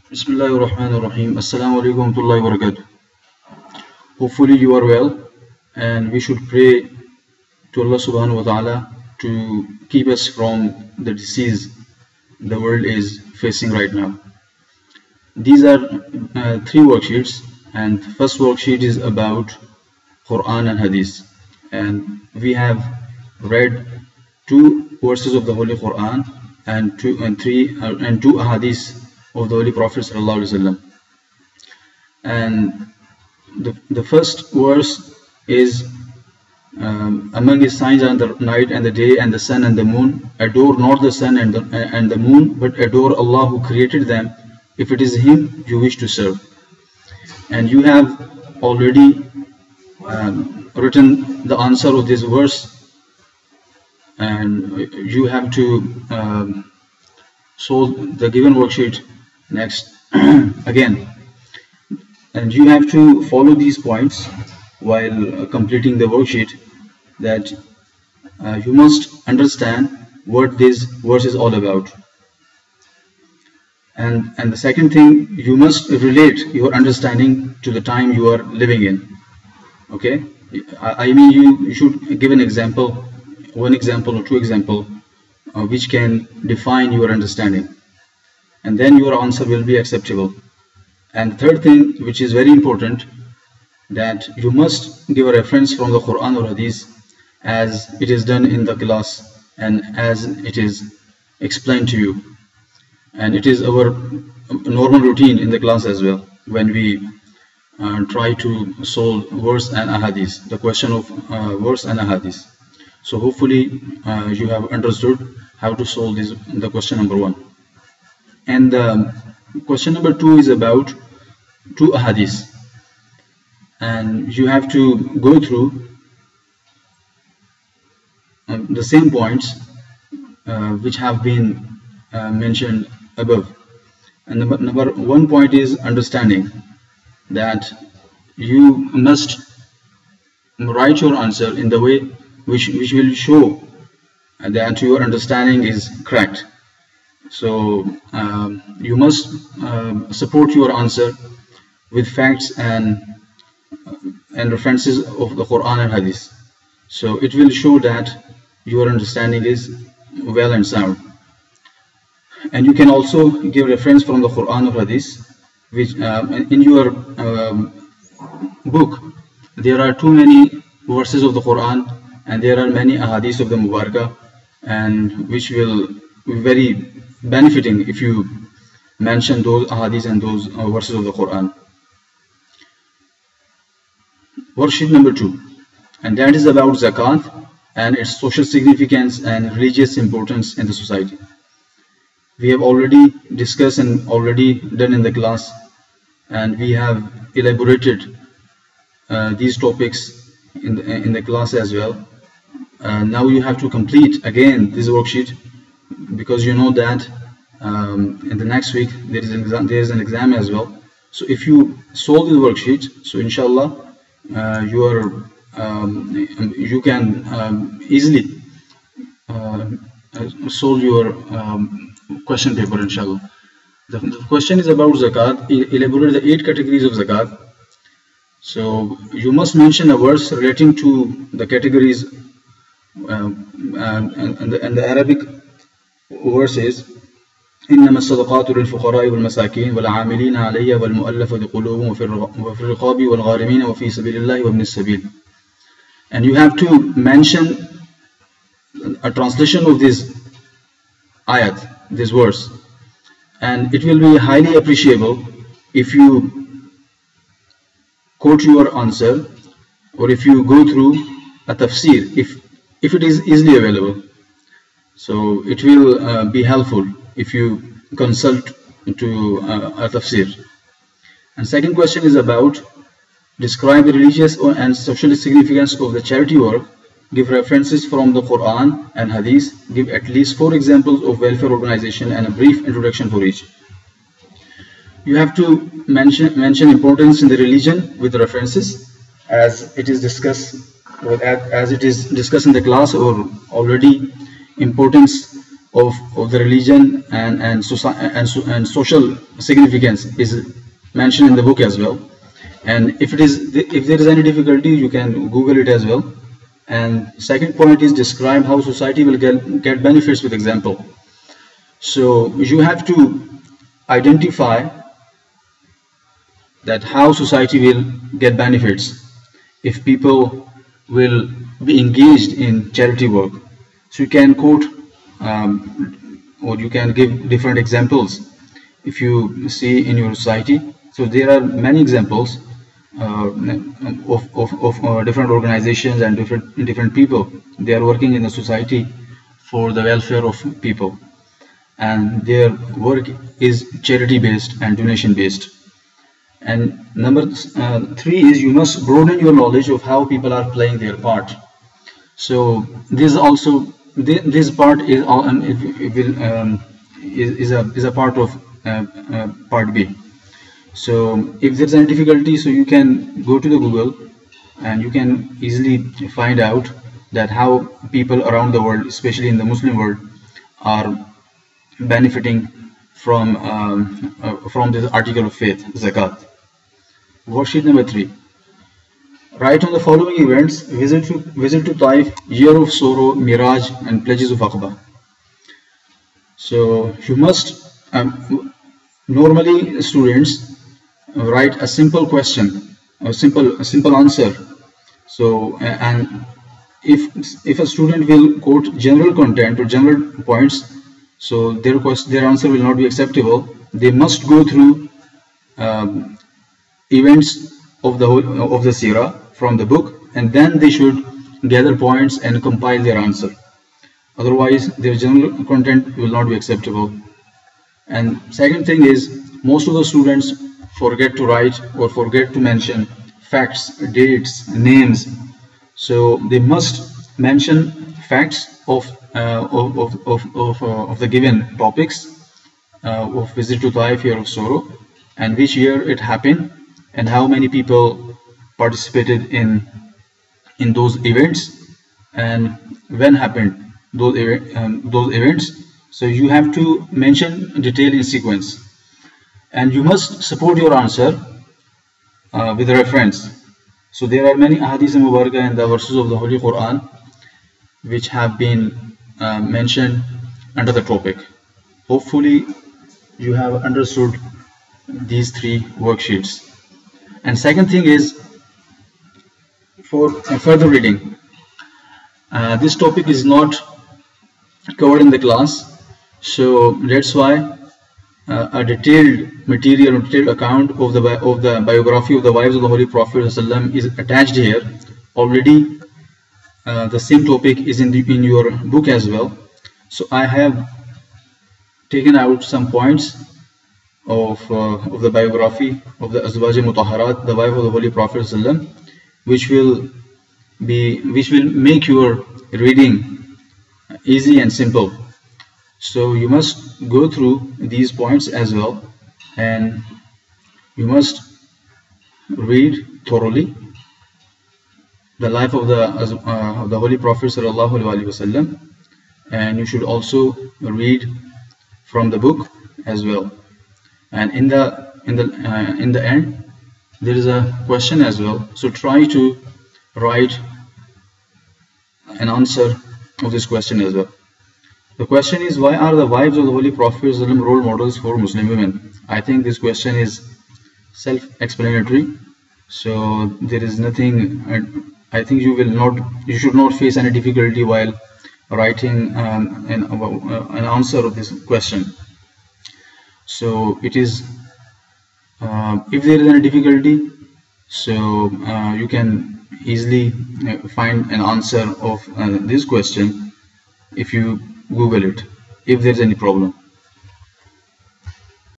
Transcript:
Bismillahirrahmanirrahim. Assalamu alaikum wa rahmatullahi wa barakatuh. Hopefully you are well, and we should pray to Allah subhanahu wa ta'ala to keep us from the disease the world is facing right now. These are three worksheets, and the first worksheet is about Quran and Hadith, and we have read two verses of the Holy Quran and two Hadith of the Holy Prophet sallallahu alaihi wasallam. And the first verse is among his signs are the night and the day and the sun and the moon. Adore not the sun and the moon, but adore Allah who created them, if it is Him you wish to serve. And you have already written the answer of this verse, and you have to solve the given worksheet next again, and you have to follow these points while completing the worksheet, that you must understand what this verse is all about. And the second thing, you must relate your understanding to the time you are living in. Okay, I mean you should give an example, one example or two examples which can define your understanding, and then your answer will be acceptable. And the third thing, which is very important, that you must give a reference from the Quran or Hadith as it is done in the class and as it is explained to you. And it is our normal routine in the class as well, when we try to solve verse and ahadith, the question of verse and ahadith. So hopefully you have understood how to solve the question number one. And question number two is about two ahadith, and you have to go through the same points which have been mentioned above. And number one point is understanding, that you must write your answer in the way which will show that your understanding is correct. So you must support your answer with facts and references of the Quran and Hadith. So it will show that your understanding is well and sound. And you can also give reference from the Quran or Hadith, which in your book there are too many verses of the Quran and there are many ahadith of the Mubarakah, and which will be very benefiting if you mention those ahadith and those verses of the Quran. Worksheet number 2, and that is about zakat and its social significance and religious importance in the society. We have already discussed and already done in the class, and we have elaborated these topics in the class as well. Now you have to complete again this worksheet, because you know that in the next week there is an exam as well. So if you solve the worksheet, so inshallah you can easily solve your question paper, inshallah. The question is about zakat. Elaborate the 8 categories of zakat. So you must mention a verse relating to the categories, and the Arabic verse is إنما الصدقات للفقراء والمساكين والعاملين عليها والمؤلفة قلوبهم وفي الرقاب والغارمين وفي سبيل الله وابن السبيل. And you have to mention a translation of this ayat, this verse, and it will be highly appreciable if you quote your answer, or if you go through a tafsir, if it is easily available. So it will be helpful if you consult to a tafsir. And second question is about describe the religious and social significance of the charity work. Give references from the Quran and Hadith. Give at least 4 examples of welfare organization and a brief introduction for each. You have to mention importance in the religion with references, as it is discussed in the class, or already importance of the religion and social significance is mentioned in the book as well. And if there is any difficulty, you can Google it as well. And second point is describe how society will get benefits with example. So you have to identify that how society will get benefits if people will be engaged in charity work. So you can quote or you can give different examples if you see in your society. So there are many examples of different organizations and different people. They are working in the society for the welfare of people, and their work is charity based and donation based. And number 3 is you must broaden your knowledge of how people are playing their part. So this also this part is a part of part B. So if there's any difficulty, so you can go to the Google and you can easily find out that how people around the world, especially in the Muslim world, are benefiting from this article of faith, zakat. Worksheet number 3. Write on the following events: visit to Taif, year of sorrow, Miraj, and pledges of Aqaba. So you must normally students write a simple question, a simple answer. So and if a student will quote general content or general points, so their answer will not be acceptable. They must go through events of the Seerah from the book, and then they should gather points and compile their answer. Otherwise, their general content will not be acceptable. And second thing is, most of the students forget to write or forget to mention facts, dates, names. So they must mention facts of the given topics of visit to Taif, year of sorrow, and which year it happened, and how many people participated in those events, and when happened those events. So you have to mention detail in sequence, and you must support your answer with a reference. So there are many ahadith mubarakah and the verses of the Holy Quran which have been mentioned under the topic. Hopefully you have understood these 3 worksheets. And second thing is, for further reading, this topic is not covered in the class, so that's why a detailed material, detailed account of the biography of the wives of the Holy Prophet ﷺ is attached here already. The same topic is in your book as well. So I have taken out some points of the biography of the Azwaj Mutahharat, the wife of the Holy Prophet ﷺ, which will make your reading easy and simple. So you must go through these points as well, and you must read thoroughly the life of the Holy Prophet ﷺ, and you should also read from the book as well. And in the end there is a question as well, so try to write an answer of this question as well. The question is, why are the wives of the Holy Prophet ﷺ role models for Muslim women? I think this question is self-explanatory, so there is nothing. I think you should not face any difficulty while writing an answer of this question. So it is, if there is any difficulty, so you can easily find an answer of this question if you Google it, if there is any problem.